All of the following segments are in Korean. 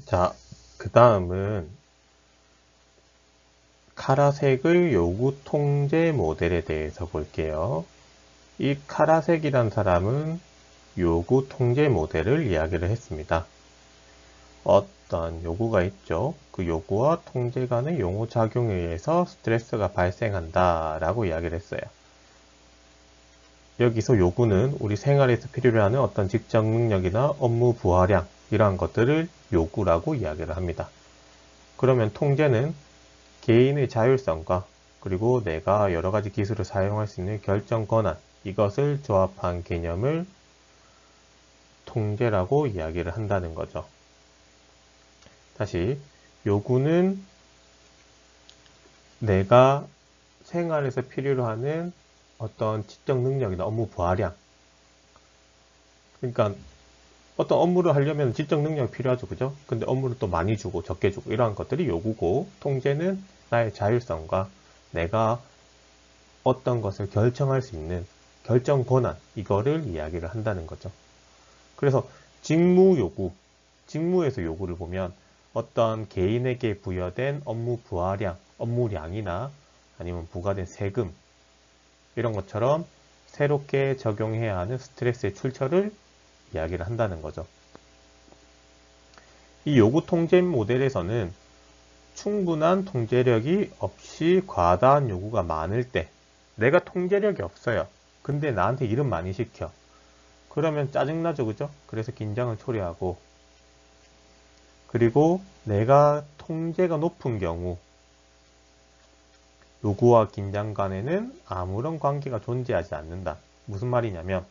자, 그 다음은 카라색의 요구 통제 모델에 대해서 볼게요. 이 카라색이란 사람은 요구 통제 모델을 이야기를 했습니다. 어떤 요구가 있죠. 그 요구와 통제 간의 용호작용에 의해서 스트레스가 발생한다 라고 이야기를 했어요. 여기서 요구는 우리 생활에서 필요로 하는 어떤 직접 능력이나 업무 부하량 이러한 것들을 요구라고 이야기를 합니다. 그러면 통제는 개인의 자율성과 그리고 내가 여러 가지 기술을 사용할 수 있는 결정 권한, 이것을 조합한 개념을 통제라고 이야기를 한다는 거죠. 다시, 요구는 내가 생활에서 필요로 하는 어떤 지적 능력이나 업무 부하량. 그러니까 어떤 업무를 하려면 지적 능력이 필요하죠. 그죠? 근데 업무를 또 많이 주고 적게 주고 이러한 것들이 요구고, 통제는 나의 자율성과 내가 어떤 것을 결정할 수 있는 결정 권한, 이거를 이야기를 한다는 거죠. 그래서 직무 요구, 직무에서 요구를 보면 어떤 개인에게 부여된 업무 부하량, 업무량이나 아니면 부과된 세금 이런 것처럼 새롭게 적용해야 하는 스트레스의 출처를 이야기를 한다는 거죠. 이 요구 통제 모델에서는 충분한 통제력이 없이 과다한 요구가 많을 때, 내가 통제력이 없어요. 근데 나한테 일은 많이 시켜. 그러면 짜증나죠, 그죠? 그래서 긴장을 초래하고, 그리고 내가 통제가 높은 경우 요구와 긴장 간에는 아무런 관계가 존재하지 않는다. 무슨 말이냐면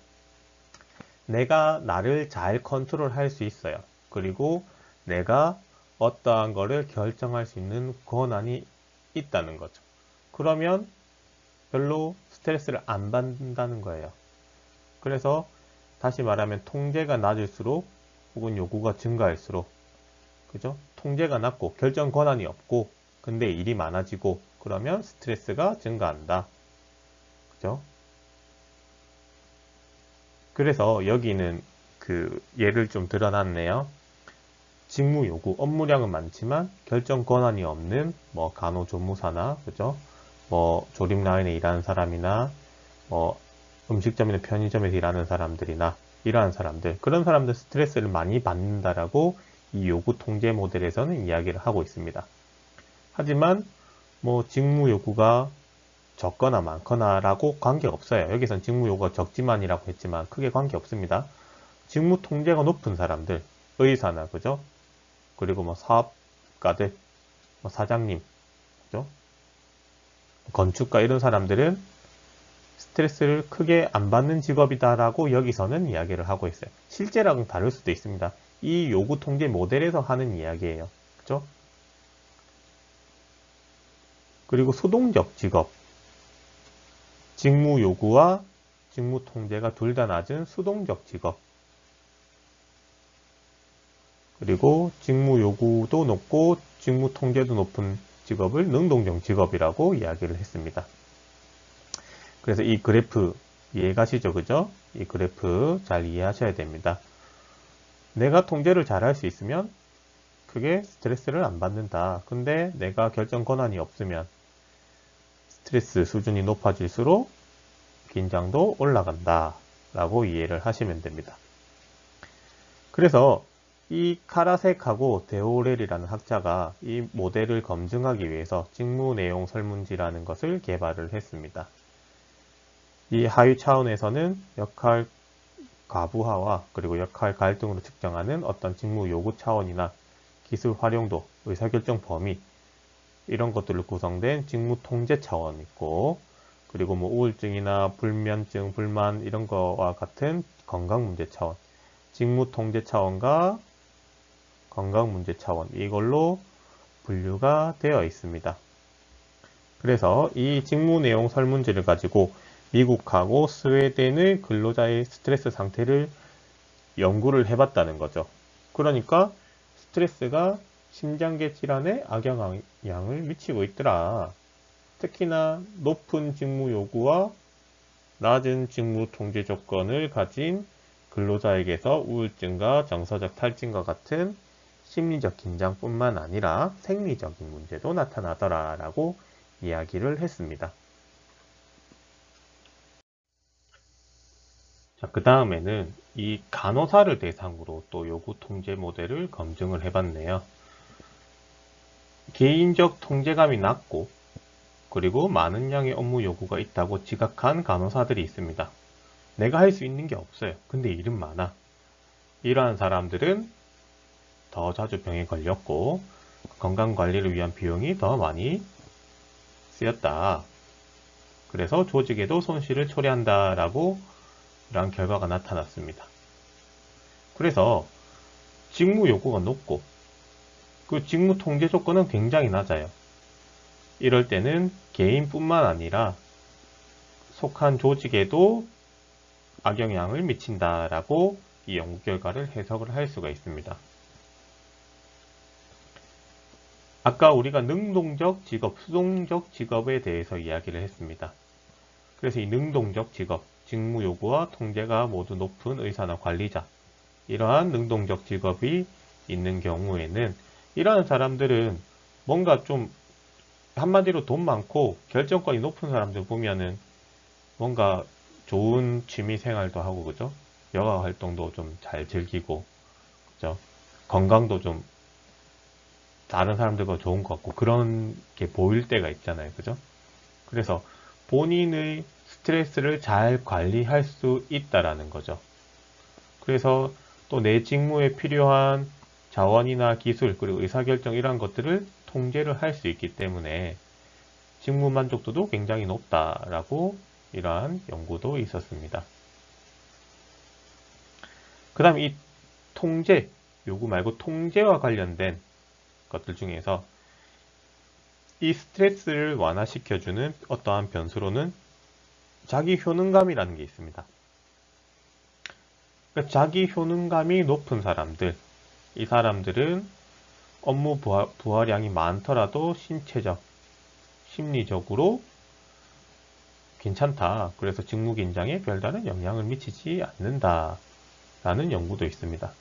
내가 나를 잘 컨트롤할 수 있어요. 그리고 내가 어떠한 거를 결정할 수 있는 권한이 있다는 거죠. 그러면 별로 스트레스를 안 받는다는 거예요. 그래서 다시 말하면 통제가 낮을수록 혹은 요구가 증가할수록, 그죠? 통제가 낮고 결정 권한이 없고 근데 일이 많아지고 그러면 스트레스가 증가한다. 그죠? 그래서 여기는 그 예를 좀 드러났네요. 직무 요구, 업무량은 많지만 결정 권한이 없는 뭐 간호조무사나, 그죠? 뭐 조립 라인에 일하는 사람이나 뭐 음식점이나 편의점에서 일하는 사람들이나 이러한 사람들, 그런 사람들 스트레스를 많이 받는다라고 이 요구 통제 모델에서는 이야기를 하고 있습니다. 하지만 뭐 직무 요구가 적거나 많거나라고 관계없어요. 여기선 직무 요구가 적지만이라고 했지만 크게 관계없습니다. 직무 통제가 높은 사람들, 의사나, 그죠? 그리고 뭐 사업가들, 뭐 사장님, 그죠? 건축가 이런 사람들은 스트레스를 크게 안 받는 직업이다라고 여기서는 이야기를 하고 있어요. 실제랑은 다를 수도 있습니다. 이 요구 통제 모델에서 하는 이야기예요. 그죠? 그리고 수동적 직업, 직무 요구와 직무 통제가 둘 다 낮은 수동적 직업, 그리고 직무 요구도 높고 직무 통제도 높은 직업을 능동적 직업이라고 이야기를 했습니다. 그래서 이 그래프 이해 가시죠? 그죠? 이 그래프 잘 이해하셔야 됩니다. 내가 통제를 잘 할 수 있으면 크게 스트레스를 안 받는다. 근데 내가 결정 권한이 없으면 스트레스 수준이 높아질수록 긴장도 올라간다 라고 이해를 하시면 됩니다. 그래서 이 카라색하고 데오렐이라는 학자가 이 모델을 검증하기 위해서 직무 내용 설문지라는 것을 개발을 했습니다. 이 하위 차원에서는 역할 과부하와 그리고 역할 갈등으로 측정하는 어떤 직무 요구 차원이나 기술 활용도, 의사결정 범위 이런 것들로 구성된 직무 통제 차원이 있고, 그리고 뭐 우울증이나 불면증, 불만 이런 거와 같은 건강 문제 차원, 직무 통제 차원과 건강 문제 차원, 이걸로 분류가 되어 있습니다. 그래서 이 직무 내용 설문지를 가지고 미국하고 스웨덴의 근로자의 스트레스 상태를 연구를 해봤다는 거죠. 그러니까 스트레스가 심장계 질환에 악영향을 미치고 있더라. 특히나 높은 직무 요구와 낮은 직무 통제 조건을 가진 근로자에게서 우울증과 정서적 탈진과 같은 심리적 긴장뿐만 아니라 생리적인 문제도 나타나더라라고 이야기를 했습니다. 자, 그 다음에는 이 간호사를 대상으로 또 요구 통제 모델을 검증을 해봤네요. 개인적 통제감이 낮고 그리고 많은 양의 업무 요구가 있다고 지각한 간호사들이 있습니다. 내가 할 수 있는 게 없어요. 근데 일은 많아. 이러한 사람들은 더 자주 병에 걸렸고 건강관리를 위한 비용이 더 많이 쓰였다. 그래서 조직에도 손실을 초래한다라고 이러한 결과가 나타났습니다. 그래서 직무 요구가 높고 그 직무 통제 조건은 굉장히 낮아요. 이럴 때는 개인뿐만 아니라 속한 조직에도 악영향을 미친다라고 이 연구 결과를 해석을 할 수가 있습니다. 아까 우리가 능동적 직업, 수동적 직업에 대해서 이야기를 했습니다. 그래서 이 능동적 직업, 직무 요구와 통제가 모두 높은 의사나 관리자, 이러한 능동적 직업이 있는 경우에는 이러한 사람들은 뭔가 좀 한마디로 돈 많고 결정권이 높은 사람들 보면은 뭔가 좋은 취미 생활도 하고, 그죠? 여가 활동도 좀 잘 즐기고, 그죠? 건강도 좀 다른 사람들과 좋은 것 같고, 그런 게 보일 때가 있잖아요. 그죠? 그래서 본인의 스트레스를 잘 관리할 수 있다라는 거죠. 그래서 또 내 직무에 필요한 자원이나 기술, 그리고 의사결정 이런 것들을 통제를 할 수 있기 때문에 직무 만족도도 굉장히 높다라고 이러한 연구도 있었습니다. 그 다음 이 통제, 요구 말고 통제와 관련된 것들 중에서 이 스트레스를 완화시켜주는 어떠한 변수로는 자기 효능감이라는 게 있습니다. 그러니까 자기 효능감이 높은 사람들, 이 사람들은 업무 부하량이 많더라도 신체적, 심리적으로 괜찮다. 그래서 직무 긴장에 별다른 영향을 미치지 않는다. 라는 연구도 있습니다.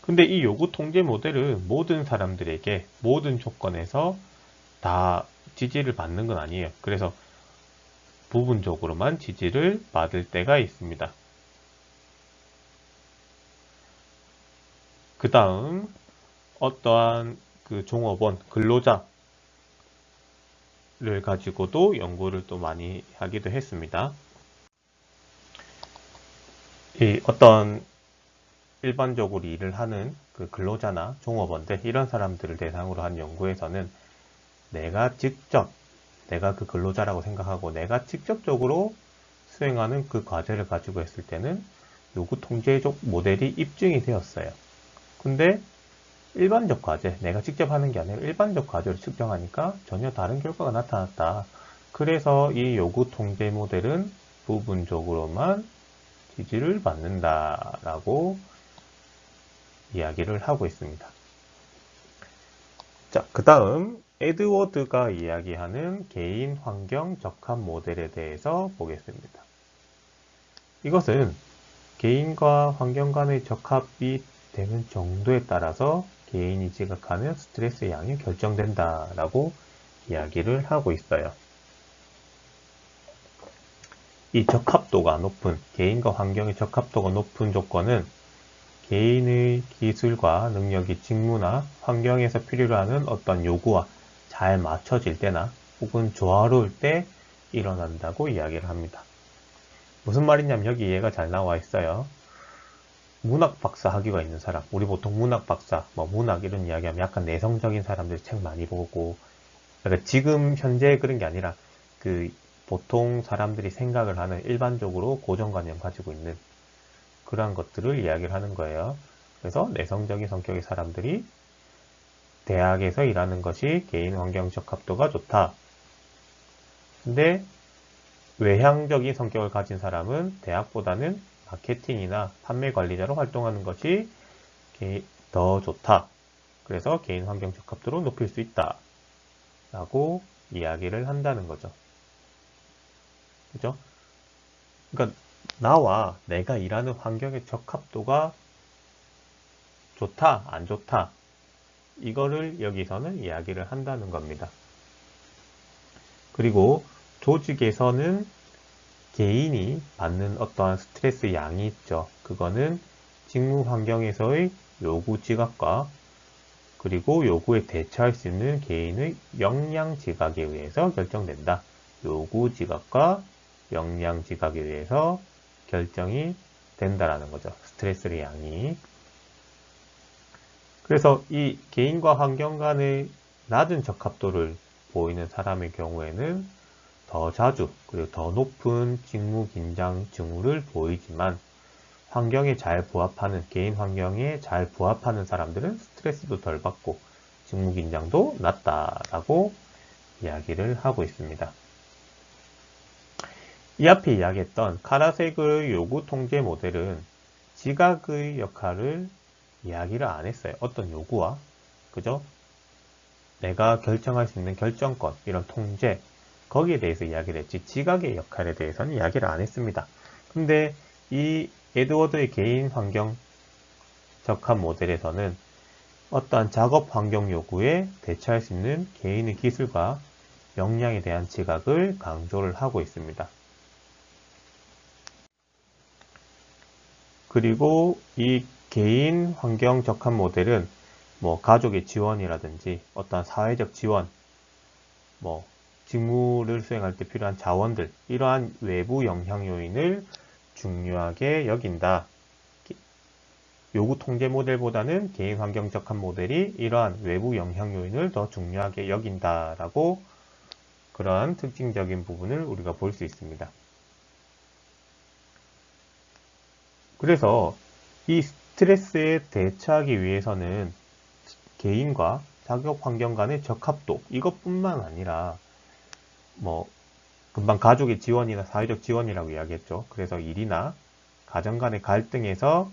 근데 이 요구 통제 모델은 모든 사람들에게 모든 조건에서 다 지지를 받는 건 아니에요. 그래서 부분적으로만 지지를 받을 때가 있습니다. 그 다음 어떠한 그 종업원, 근로자를 가지고도 연구를 또 많이 하기도 했습니다. 이 어떤 일반적으로 일을 하는 그 근로자나 종업원들 이런 사람들을 대상으로 한 연구에서는 내가 그 근로자라고 생각하고 내가 직접적으로 수행하는 그 과제를 가지고 했을 때는 요구 통제적 모델이 입증이 되었어요. 근데 일반적 과제, 내가 직접 하는 게 아니라 일반적 과제를 측정하니까 전혀 다른 결과가 나타났다. 그래서 이 요구 통제 모델은 부분적으로만 지지를 받는다라고 이야기를 하고 있습니다. 자, 그 다음 에드워드가 이야기하는 개인 환경 적합 모델에 대해서 보겠습니다. 이것은 개인과 환경 간의 적합이 되는 정도에 따라서 개인이 지각하는 스트레스 양이 결정된다라고 이야기를 하고 있어요. 이 적합도가 높은, 개인과 환경의 적합도가 높은 조건은 개인의 기술과 능력이 직무나 환경에서 필요로 하는 어떤 요구와 잘 맞춰질 때나 혹은 조화로울 때 일어난다고 이야기를 합니다. 무슨 말이냐면 여기 이해가 잘 나와 있어요. 문학 박사 학위가 있는 사람, 우리 보통 문학 박사, 뭐 문학 이런 이야기하면 약간 내성적인 사람들 책 많이 보고, 그러니까 지금 현재 그런 게 아니라 그 보통 사람들이 생각을 하는 일반적으로 고정관념 가지고 있는 그러한 것들을 이야기를 하는 거예요. 그래서 내성적인 성격의 사람들이 대학에서 일하는 것이 개인 환경 적합도가 좋다. 근데 외향적인 성격을 가진 사람은 대학보다는 마케팅이나 판매 관리자로 활동하는 것이 더 좋다. 그래서 개인 환경 적합도를 높일 수 있다. 라고 이야기를 한다는 거죠. 그죠? 그러니까 나와 내가 일하는 환경의 적합도가 좋다, 안 좋다. 이거를 여기서는 이야기를 한다는 겁니다. 그리고 조직에서는 개인이 받는 어떠한 스트레스 양이 있죠. 그거는 직무 환경에서의 요구 지각과 그리고 요구에 대처할 수 있는 개인의 역량 지각에 의해서 결정된다. 요구 지각과 역량 지각에 의해서 결정이 된다라는 거죠. 스트레스의 양이. 그래서 이 개인과 환경 간의 낮은 적합도를 보이는 사람의 경우에는 더 자주 그리고 더 높은 직무 긴장 징후를 보이지만 환경에 잘 부합하는 개인 환경에 잘 부합하는 사람들은 스트레스도 덜 받고 직무 긴장도 낮다라고 이야기를 하고 있습니다. 이 앞에 이야기했던 카라색의 요구 통제 모델은 지각의 역할을 이야기를 안 했어요. 어떤 요구와 그죠? 내가 결정할 수 있는 결정권, 이런 통제 거기에 대해서 이야기를 했지 지각의 역할에 대해서는 이야기를 안 했습니다. 근데 이 에드워드의 개인 환경 적합 모델에서는 어떠한 작업 환경 요구에 대처할 수 있는 개인의 기술과 역량에 대한 지각을 강조를 하고 있습니다. 그리고 이 개인 환경 적합 모델은 뭐 가족의 지원이라든지 어떠한 사회적 지원, 뭐 직무를 수행할 때 필요한 자원들, 이러한 외부 영향 요인을 중요하게 여긴다. 요구 통제 모델보다는 개인 환경 적합 모델이 이러한 외부 영향 요인을 더 중요하게 여긴다라고 그러한 특징적인 부분을 우리가 볼 수 있습니다. 그래서 이 스트레스에 대처하기 위해서는 개인과 작업 환경 간의 적합도 이것뿐만 아니라 뭐 금방 가족의 지원이나 사회적 지원이라고 이야기했죠. 그래서 일이나 가정 간의 갈등에서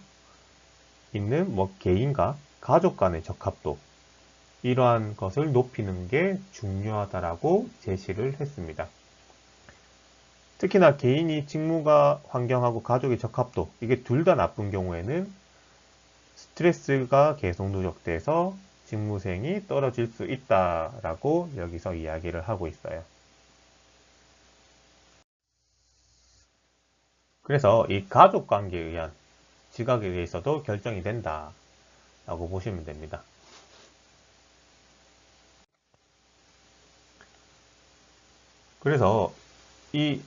있는 뭐 개인과 가족 간의 적합도 이러한 것을 높이는 게 중요하다라고 제시를 했습니다. 특히나 개인이 직무가 환경하고 가족의 적합도 이게 둘 다 나쁜 경우에는 스트레스가 계속 누적돼서 직무 수행이 떨어질 수 있다라고 여기서 이야기를 하고 있어요. 그래서 이 가족 관계에 의한 지각에 의해서도 결정이 된다 라고 보시면 됩니다. 그래서 이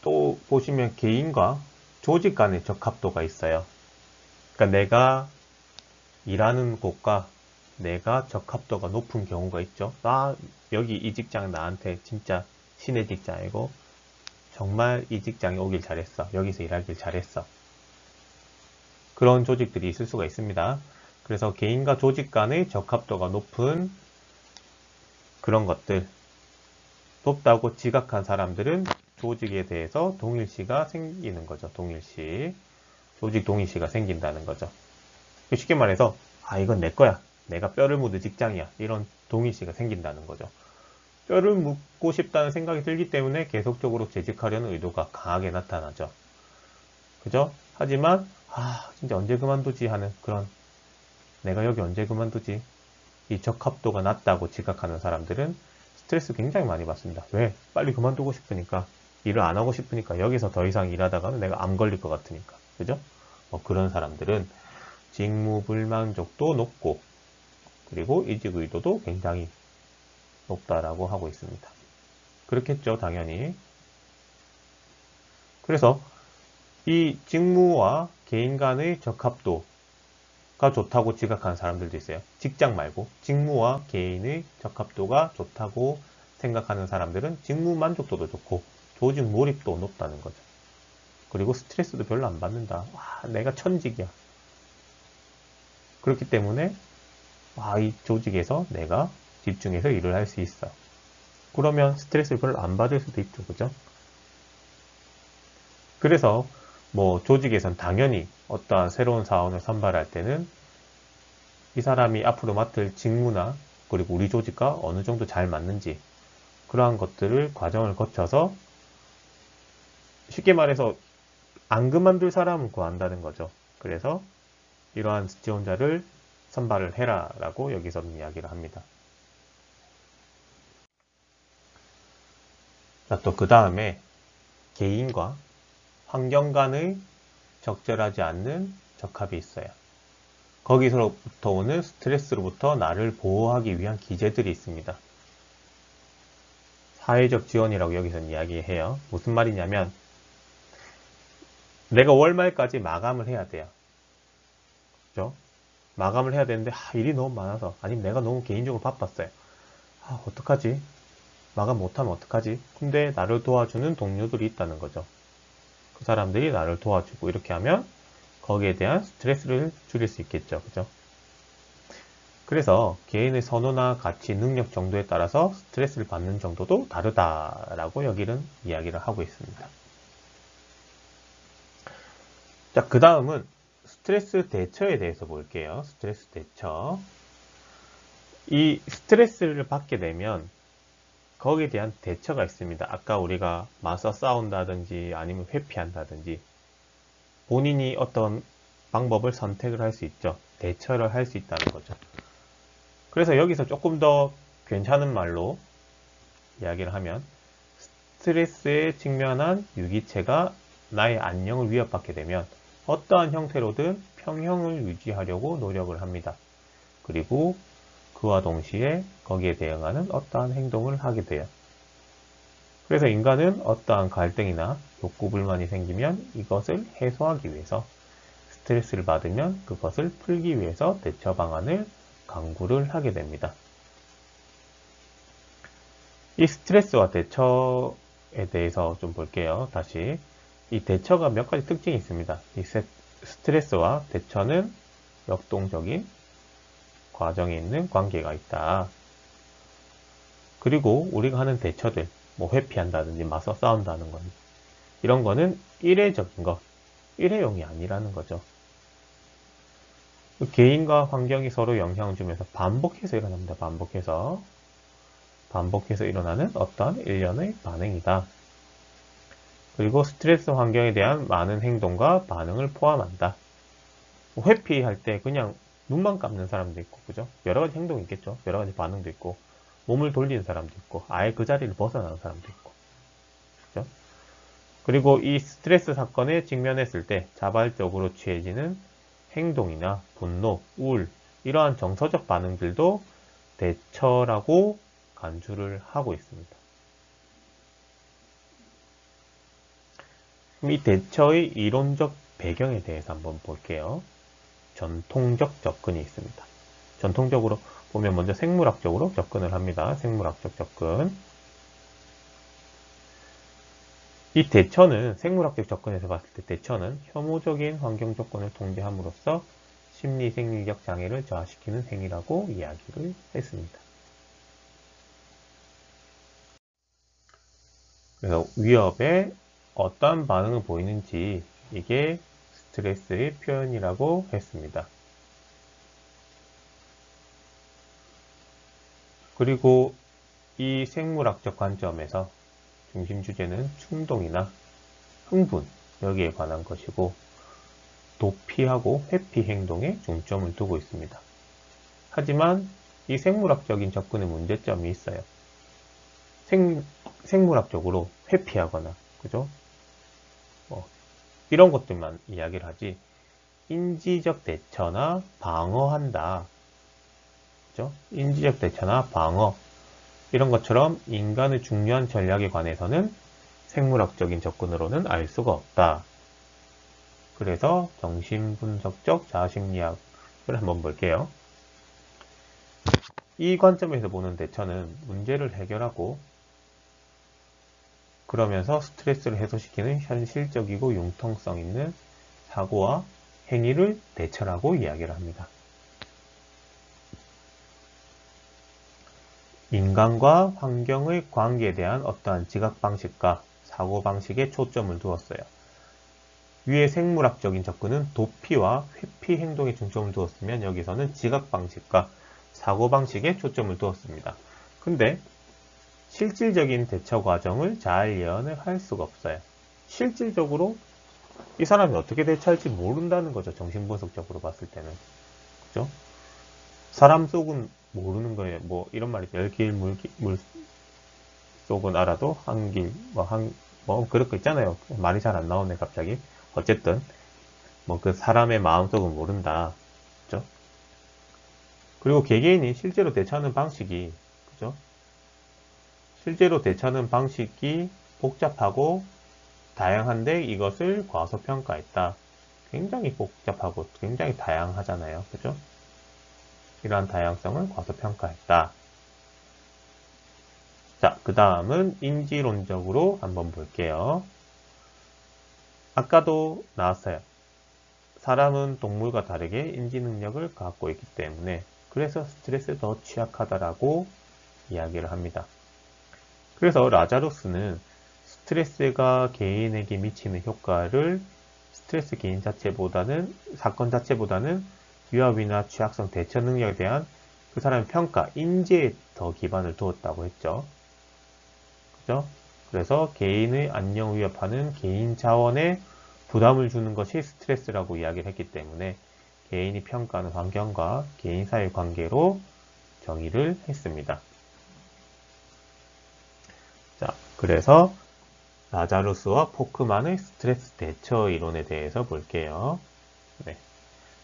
또 보시면 개인과 조직 간의 적합도가 있어요. 그러니까 내가 일하는 곳과 내가 적합도가 높은 경우가 있죠. 여기 이 직장 나한테 진짜 신의 직장이고 정말 이 직장에 오길 잘했어. 여기서 일하길 잘했어. 그런 조직들이 있을 수가 있습니다. 그래서 개인과 조직 간의 적합도가 높은 그런 것들, 높다고 지각한 사람들은 조직에 대해서 동일시가 생기는 거죠. 동일시. 조직 동일시가 생긴다는 거죠. 쉽게 말해서 이건 내 거야. 내가 뼈를 묻은 직장이야. 이런 동일시가 생긴다는 거죠. 뼈를 묻고 싶다는 생각이 들기 때문에 계속적으로 재직하려는 의도가 강하게 나타나죠. 그죠? 하지만 진짜 언제 그만두지 하는 그런 내가 여기 언제 그만두지? 이 적합도가 낮다고 지각하는 사람들은 스트레스 굉장히 많이 받습니다. 왜? 빨리 그만두고 싶으니까. 일을 안 하고 싶으니까. 여기서 더 이상 일하다가는 내가 암 걸릴 것 같으니까. 그죠? 그런 사람들은 직무 불만족도 높고 그리고 이직 의도도 굉장히 높다라고 하고 있습니다. 그렇겠죠, 당연히. 그래서 이 직무와 개인 간의 적합도가 좋다고 지각하는 사람들도 있어요. 직장 말고 직무와 개인의 적합도가 좋다고 생각하는 사람들은 직무 만족도도 좋고 조직 몰입도 높다는 거죠. 그리고 스트레스도 별로 안 받는다. 내가 천직이야. 그렇기 때문에 이 조직에서 내가 집중해서 일을 할 수 있어. 그러면 스트레스를 별로 안 받을 수도 있죠. 그죠? 그래서 뭐 조직에선 당연히 어떠한 새로운 사원을 선발할 때는 이 사람이 앞으로 맡을 직무나 그리고 우리 조직과 어느 정도 잘 맞는지 그러한 것들을 과정을 거쳐서 쉽게 말해서 안 그만둘 사람을 구한다는 거죠. 그래서 이러한 지원자를 선발을 해라 라고 여기서는 이야기를 합니다. 자, 또 그 다음에 개인과 환경 간의 적절하지 않는 적합이 있어요. 거기서부터 오는 스트레스로부터 나를 보호하기 위한 기제들이 있습니다. 사회적 지원이라고 여기서는 이야기해요. 무슨 말이냐면 내가 월말까지 마감을 해야 돼요. 그죠? 마감을 해야 되는데 일이 너무 많아서 아니면 내가 너무 개인적으로 바빴어요. 어떡하지? 마감 못하면 어떡하지? 근데 나를 도와주는 동료들이 있다는 거죠. 그 사람들이 나를 도와주고 이렇게 하면 거기에 대한 스트레스를 줄일 수 있겠죠. 그죠? 그래서 개인의 선호나 가치, 능력 정도에 따라서 스트레스를 받는 정도도 다르다라고 여기는 이야기를 하고 있습니다. 자, 그 다음은 스트레스 대처에 대해서 볼게요. 스트레스 대처. 이 스트레스를 받게 되면 거기에 대한 대처가 있습니다. 아까 우리가 맞서 싸운다든지 아니면 회피한다든지 본인이 어떤 방법을 선택을 할 수 있죠. 대처를 할 수 있다는 거죠. 그래서 여기서 조금 더 괜찮은 말로 이야기를 하면 스트레스에 직면한 유기체가 나의 안녕을 위협받게 되면 어떠한 형태로든 평형을 유지하려고 노력을 합니다. 그리고 그와 동시에 거기에 대응하는 어떠한 행동을 하게 돼요. 그래서 인간은 어떠한 갈등이나 욕구 불만이 생기면 이것을 해소하기 위해서 스트레스를 받으면 그것을 풀기 위해서 대처 방안을 강구를 하게 됩니다. 이 스트레스와 대처에 대해서 좀 볼게요. 다시 이 대처가 몇 가지 특징이 있습니다. 이 스트레스와 대처는 역동적인 과정에 있는 관계가 있다. 그리고 우리가 하는 대처들, 뭐 회피한다든지 맞서 싸운다는 건 이런 거는 일회적인 것, 일회용이 아니라는 거죠. 개인과 환경이 서로 영향을 주면서 반복해서 일어납니다. 반복해서 일어나는 어떤 일련의 반응이다. 그리고 스트레스 환경에 대한 많은 행동과 반응을 포함한다. 회피할 때 그냥 눈만 감는 사람도 있고, 그죠? 여러 가지 행동이 있겠죠. 여러 가지 반응도 있고, 몸을 돌리는 사람도 있고, 아예 그 자리를 벗어나는 사람도 있고, 그죠? 그리고 이 스트레스 사건에 직면했을 때 자발적으로 취해지는 행동이나 분노, 우울, 이러한 정서적 반응들도 대처라고 간주를 하고 있습니다. 그럼 이 대처의 이론적 배경에 대해서 한번 볼게요. 전통적 접근이 있습니다. 전통적으로 보면 먼저 생물학적으로 접근을 합니다. 생물학적 접근. 이 대처는 생물학적 접근에서 봤을 때 대처는 혐오적인 환경 조건을 통제함으로써 심리 생리적 장애를 저하시키는 행위라고 이야기를 했습니다. 그래서 위협에 어떠한 반응을 보이는지 이게 스트레스의 표현이라고 했습니다. 그리고 이 생물학적 관점에서 중심 주제는 충동이나 흥분, 여기에 관한 것이고 도피하고 회피 행동에 중점을 두고 있습니다. 하지만 이 생물학적인 접근의 문제점이 있어요. 생물학적으로 회피하거나, 그죠? 이런 것들만 이야기를 하지, 인지적 대처나 방어한다. 그죠? 인지적 대처나 방어, 이런 것처럼 인간의 중요한 전략에 관해서는 생물학적인 접근으로는 알 수가 없다. 그래서 정신분석적 자아심리학을 한번 볼게요. 이 관점에서 보는 대처는 문제를 해결하고 그러면서 스트레스를 해소시키는 현실적이고 융통성 있는 사고와 행위를 대처라고 이야기를 합니다. 인간과 환경의 관계에 대한 어떠한 지각 방식과 사고 방식에 초점을 두었어요. 위의 생물학적인 접근은 도피와 회피 행동에 중점을 두었으면 여기서는 지각 방식과 사고 방식에 초점을 두었습니다. 근데 실질적인 대처 과정을 잘 예언을 할 수가 없어요. 실질적으로 이 사람이 어떻게 대처할지 모른다는 거죠. 정신분석적으로 봤을 때는. 그죠? 사람 속은 모르는 거예요. 뭐 이런 말이 있죠. 열길 물 속은 알아도 한길 뭐 그럴 거 있잖아요. 말이 잘 안 나오네 갑자기. 어쨌든 뭐 그 사람의 마음속은 모른다. 그죠? 그리고 개개인이 실제로 대처하는 방식이, 그죠? 실제로 대처하는 방식이 복잡하고 다양한데 이것을 과소평가했다. 굉장히 복잡하고 굉장히 다양하잖아요. 그죠? 이러한 다양성을 과소평가했다. 자, 그 다음은 인지론적으로 한번 볼게요. 아까도 나왔어요. 사람은 동물과 다르게 인지 능력을 갖고 있기 때문에 그래서 스트레스에 더 취약하다라고 이야기를 합니다. 그래서 라자루스는 스트레스가 개인에게 미치는 효과를 스트레스 개인 자체보다는 사건 자체보다는 위협이나 취약성 대처 능력에 대한 그 사람의 평가, 인지에 더 기반을 두었다고 했죠. 그죠? 그래서 개인의 안녕을 위협하는 개인 자원에 부담을 주는 것이 스트레스라고 이야기를 했기 때문에 개인이 평가하는 환경과 개인 사이 관계로 정의를 했습니다. 자, 그래서 라자루스와 포크만의 스트레스 대처 이론에 대해서 볼게요. 네.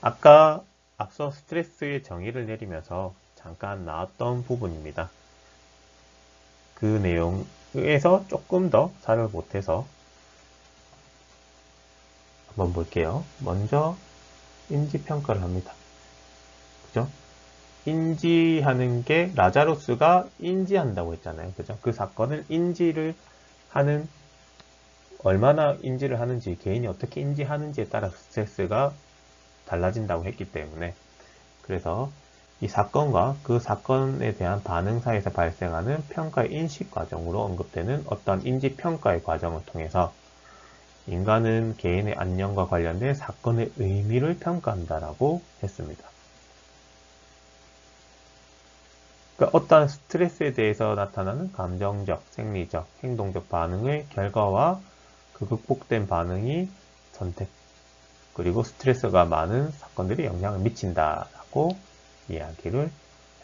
아까 앞서 스트레스의 정의를 내리면서 잠깐 나왔던 부분입니다. 그 내용에서 조금 더 살펴보태서 한번 볼게요. 먼저 인지평가를 합니다. 그죠? 인지하는 게 라자루스가 인지한다고 했잖아요. 그죠? 그 사건을 인지를 하는 얼마나 인지를 하는지 개인이 어떻게 인지하는지에 따라 스트레스가 달라진다고 했기 때문에 그래서 이 사건과 그 사건에 대한 반응 사이에서 발생하는 평가의 인식 과정으로 언급되는 어떤 인지평가의 과정을 통해서 인간은 개인의 안녕과 관련된 사건의 의미를 평가한다라고 했습니다. 그러니까 어떠한 스트레스에 대해서 나타나는 감정적, 생리적, 행동적 반응의 결과와 그 극복된 반응이 선택, 그리고 스트레스가 많은 사건들이 영향을 미친다라고 이야기를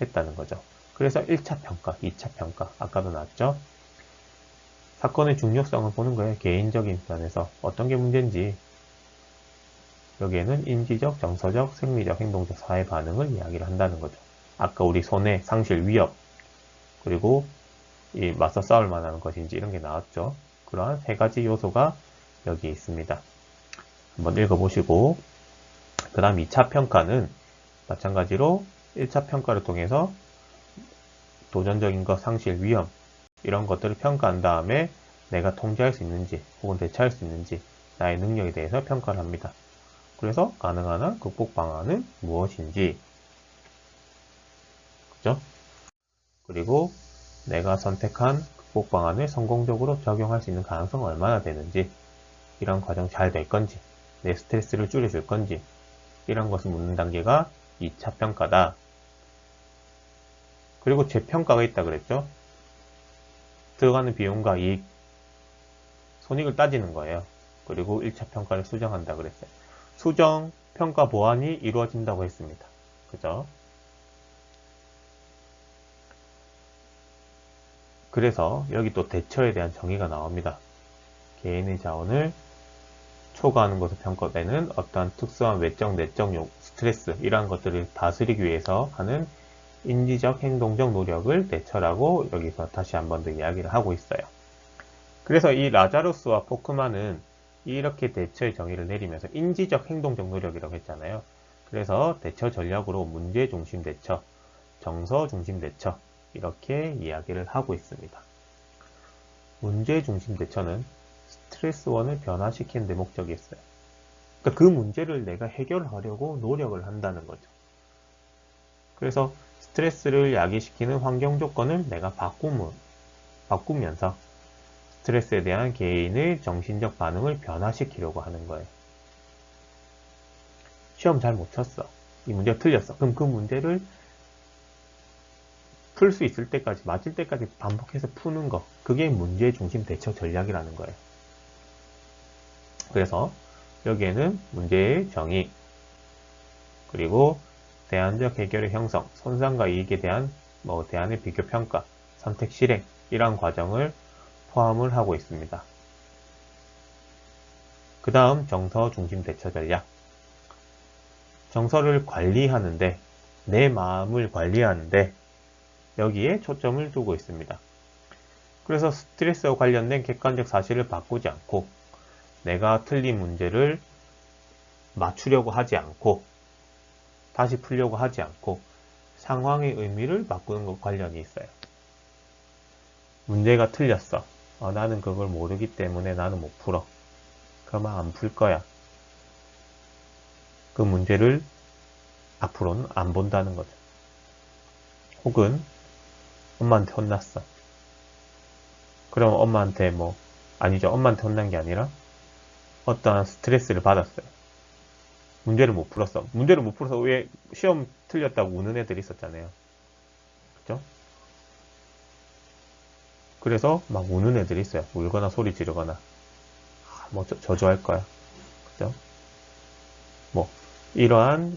했다는 거죠. 그래서 1차 평가, 2차 평가, 아까도 나왔죠? 사건의 중요성을 보는 거예요. 개인적인 면에서 어떤 게 문제인지. 여기에는 인지적, 정서적, 생리적, 행동적, 사회 반응을 이야기를 한다는 거죠. 아까 우리 손해, 상실, 위협, 그리고 이 맞서 싸울 만한 것인지 이런 게 나왔죠. 그러한 세 가지 요소가 여기 있습니다. 한번 읽어보시고 그 다음 2차 평가는 마찬가지로 1차 평가를 통해서 도전적인 것, 상실, 위험 이런 것들을 평가한 다음에 내가 통제할 수 있는지 혹은 대처할 수 있는지 나의 능력에 대해서 평가를 합니다. 그래서 가능한 한 극복 방안은 무엇인지, 그죠? 그리고 내가 선택한 극복 방안을 성공적으로 적용할 수 있는 가능성은 얼마나 되는지, 이런 과정 잘 될 건지, 내 스트레스를 줄여줄 건지, 이런 것을 묻는 단계가 2차 평가다. 그리고 재평가가 있다 그랬죠? 들어가는 비용과 이익, 손익을 따지는 거예요. 그리고 1차 평가를 수정한다 그랬어요. 수정, 평가, 보완이 이루어진다고 했습니다. 그죠? 그래서 여기 또 대처에 대한 정의가 나옵니다. 개인의 자원을 초과하는 것을 평가되는 어떠한 특수한 외적, 내적 스트레스 이러한 것들을 다스리기 위해서 하는 인지적, 행동적 노력을 대처라고 여기서 다시 한 번 더 이야기를 하고 있어요. 그래서 이 라자루스와 포크만은 이렇게 대처의 정의를 내리면서 인지적, 행동적 노력이라고 했잖아요. 그래서 대처 전략으로 문제 중심 대처, 정서 중심 대처 이렇게 이야기를 하고 있습니다. 문제 중심 대처는 스트레스원을 변화시키는 데 목적이 있어요. 그러니까 그 문제를 내가 해결하려고 노력을 한다는 거죠. 그래서 스트레스를 야기시키는 환경 조건을 내가 바꾸면서 스트레스에 대한 개인의 정신적 반응을 변화시키려고 하는 거예요. 시험 잘 못 쳤어. 이 문제가 틀렸어. 그럼 그 문제를 풀 수 있을 때까지, 맞을 때까지 반복해서 푸는 거. 그게 문제 중심 대처 전략이라는 거예요. 그래서 여기에는 문제의 정의, 그리고 대안적 해결의 형성, 손상과 이익에 대한 대안의 비교 평가, 선택 실행, 이러한 과정을 포함을 하고 있습니다. 그 다음 정서 중심 대처 전략. 정서를 관리하는데, 내 마음을 관리하는데 여기에 초점을 두고 있습니다. 그래서 스트레스와 관련된 객관적 사실을 바꾸지 않고, 내가 틀린 문제를 맞추려고 하지 않고, 다시 풀려고 하지 않고, 상황의 의미를 바꾸는 것 관련이 있어요. 문제가 틀렸어. 나는 그걸 모르기 때문에 나는 못 풀어. 그러면 안 풀 거야. 그 문제를 앞으로는 안 본다는 거죠. 혹은 엄마한테 혼났어. 그럼 엄마한테 아니죠. 엄마한테 혼난 게 아니라 어떠한 스트레스를 받았어요. 문제를 못 풀었어. 문제를 못 풀어서 왜 시험 틀렸다고 우는 애들이 있었잖아요. 그죠? 그래서 막 우는 애들이 있어요. 울거나 소리 지르거나. 저주할 거야. 그죠? 이러한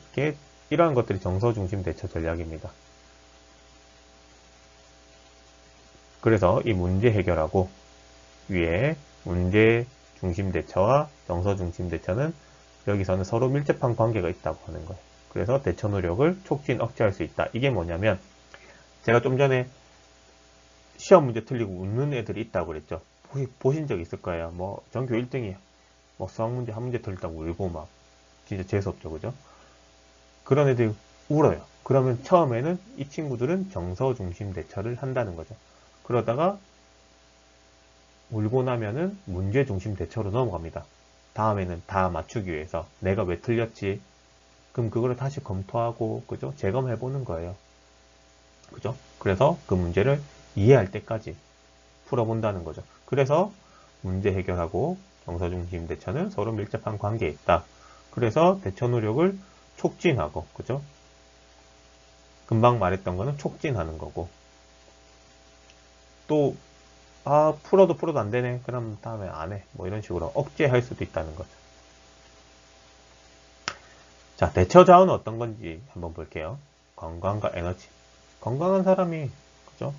것들이 정서 중심 대처 전략입니다. 그래서 이 문제 해결하고 위에 문제 중심 대처와 정서 중심 대처는 여기서는 서로 밀접한 관계가 있다고 하는 거예요. 그래서 대처 노력을 촉진, 억제할 수 있다. 이게 뭐냐면, 제가 좀 전에 시험 문제 틀리고 웃는 애들이 있다고 그랬죠. 보신 적 있을 거예요. 전교 1등이 수학 문제 한 문제 틀렸다고 울고 막 진짜 재수없죠, 그죠? 그런 애들이 울어요. 그러면 처음에는 이 친구들은 정서 중심 대처를 한다는 거죠. 그러다가 울고 나면은 문제 중심 대처로 넘어갑니다. 다음에는 다 맞추기 위해서 내가 왜 틀렸지? 그럼 그거를 다시 검토하고, 그죠? 재검해 보는 거예요. 그죠? 그래서 그 문제를 이해할 때까지 풀어본다는 거죠. 그래서 문제 해결하고 정서 중심 대처는 서로 밀접한 관계에 있다. 그래서 대처 노력을 촉진하고, 그죠? 금방 말했던 거는 촉진하는 거고. 또 풀어도 안 되네. 그럼 다음에 안 해. 이런 식으로 억제할 수도 있다는 거죠. 자, 대처 자원은 어떤 건지 한번 볼게요. 건강과 에너지. 건강한 사람이, 그죠?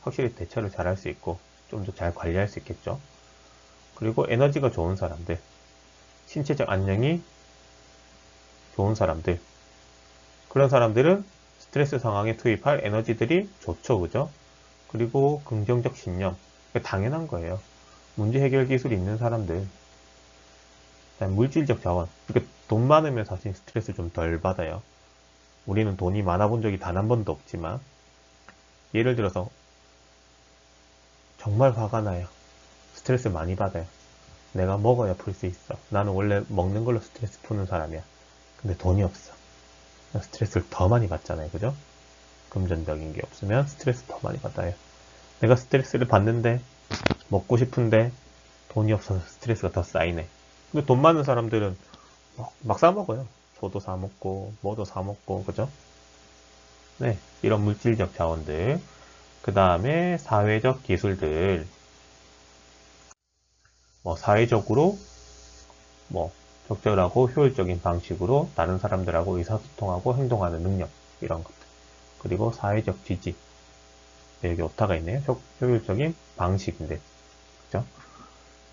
확실히 대처를 잘 할 수 있고, 좀 더 잘 관리할 수 있겠죠? 그리고 에너지가 좋은 사람들, 신체적 안정이 좋은 사람들, 그런 사람들은 스트레스 상황에 투입할 에너지들이 좋죠, 그죠? 그리고 긍정적 신념, 당연한 거예요. 문제 해결 기술이 있는 사람들, 물질적 자원, 돈 많으면 사실 스트레스 좀 덜 받아요. 우리는 돈이 많아 본 적이 단 한 번도 없지만, 예를 들어서 정말 화가 나요. 스트레스 많이 받아요. 내가 먹어야 풀 수 있어. 나는 원래 먹는 걸로 스트레스 푸는 사람이야. 근데 돈이 없어. 스트레스를 더 많이 받잖아요. 그죠? 금전적인 게 없으면 스트레스 더 많이 받아요. 내가 스트레스를 받는데 먹고 싶은데 돈이 없어서 스트레스가 더 쌓이네. 근데 돈 많은 사람들은 막 사 먹어요. 소도 사 먹고 뭐도 사 먹고, 그죠? 네, 이런 물질적 자원들. 그 다음에 사회적 기술들. 사회적으로 적절하고 효율적인 방식으로 다른 사람들하고 의사소통하고 행동하는 능력, 이런 것들. 그리고 사회적 지지. 네, 여기 오타가 있네요. 효율적인 방식인데, 그죠?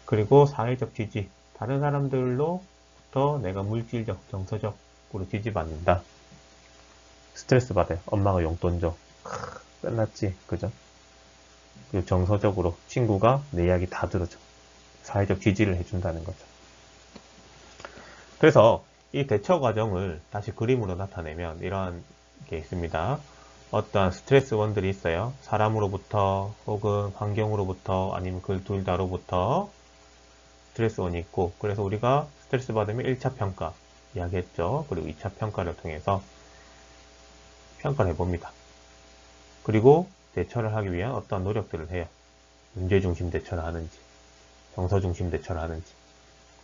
그리고 사회적 지지. 다른 사람들로부터 내가 물질적, 정서적으로 지지받는다. 스트레스 받아요. 엄마가 용돈 줘. 끝났지, 그죠? 그리고 정서적으로 친구가 내 이야기 다 들어줘. 사회적 지지를 해준다는 거죠. 그래서 이 대처 과정을 다시 그림으로 나타내면 이러한 게 있습니다. 어떠한 스트레스원들이 있어요. 사람으로부터 혹은 환경으로부터 아니면 그 둘 다로부터 스트레스원이 있고, 그래서 우리가 스트레스 받으면 1차 평가 이야기했죠. 그리고 2차 평가를 통해서 평가를 해봅니다. 그리고 대처를 하기 위한 어떠한 노력들을 해요. 문제 중심 대처를 하는지, 정서 중심 대처를 하는지,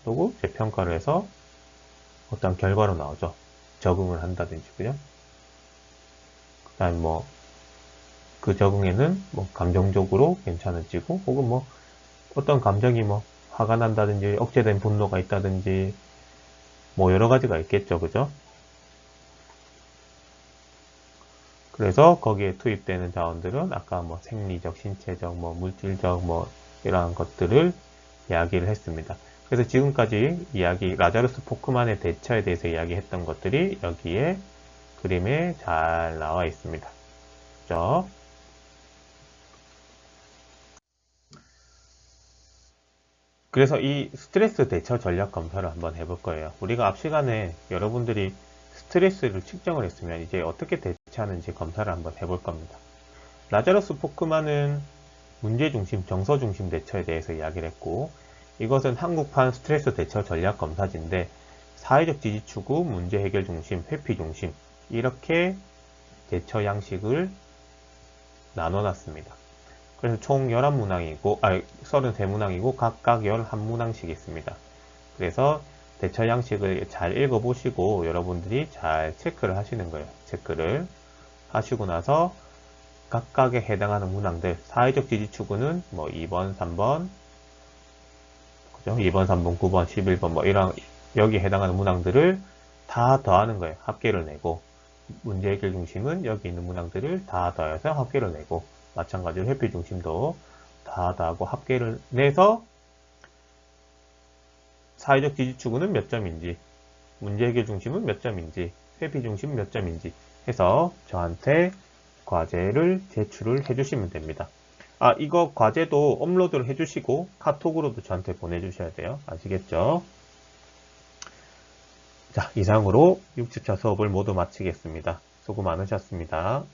그리고 재평가를 해서 어떤 결과로 나오죠. 적응을 한다든지, 그죠? 그 다음에 그 적응에는 감정적으로 괜찮아지고, 혹은 어떤 감정이 화가 난다든지, 억제된 분노가 있다든지, 뭐 여러 가지가 있겠죠. 그죠? 그래서 거기에 투입되는 자원들은 아까 뭐 생리적, 신체적, 뭐 물질적, 뭐 이러한 것들을 이야기를 했습니다. 그래서 지금까지 라자루스 포크만의 대처에 대해서 이야기했던 것들이 여기에 그림에 잘 나와 있습니다. 그죠? 그래서 이 스트레스 대처 전략 검사를 한번 해볼 거예요. 우리가 앞 시간에 여러분들이 스트레스를 측정을 했으면 이제 어떻게 대처하는지 검사를 한번 해볼 겁니다. 라자루스 포크만은 문제중심, 정서중심 대처에 대해서 이야기를 했고, 이것은 한국판 스트레스 대처 전략 검사지인데 사회적 지지 추구, 문제 해결 중심, 회피 중심 이렇게 대처 양식을 나눠놨습니다. 그래서 총 11문항이고, 33문항이고 각각 11문항씩 있습니다. 그래서 대처 양식을 잘 읽어보시고 여러분들이 잘 체크를 하시는 거예요. 체크를 하시고 나서 각각에 해당하는 문항들, 사회적 지지 추구는 뭐 2번, 3번, 그죠? 2번, 3번, 9번, 11번 뭐 이런 여기에 해당하는 문항들을 다 더하는 거예요. 합계를 내고 문제 해결 중심은 여기 있는 문항들을 다 더해서 합계를 내고 마찬가지로 회피 중심도 다 더하고 합계를 내서 사회적 지지 추구는 몇 점인지 문제 해결 중심은 몇 점인지 회피 중심은 몇 점인지 해서 저한테 과제를 제출을 해주시면 됩니다. 이거 과제도 업로드를 해주시고 카톡으로도 저한테 보내주셔야 돼요. 아시겠죠? 자, 이상으로 6주차 수업을 모두 마치겠습니다. 수고 많으셨습니다.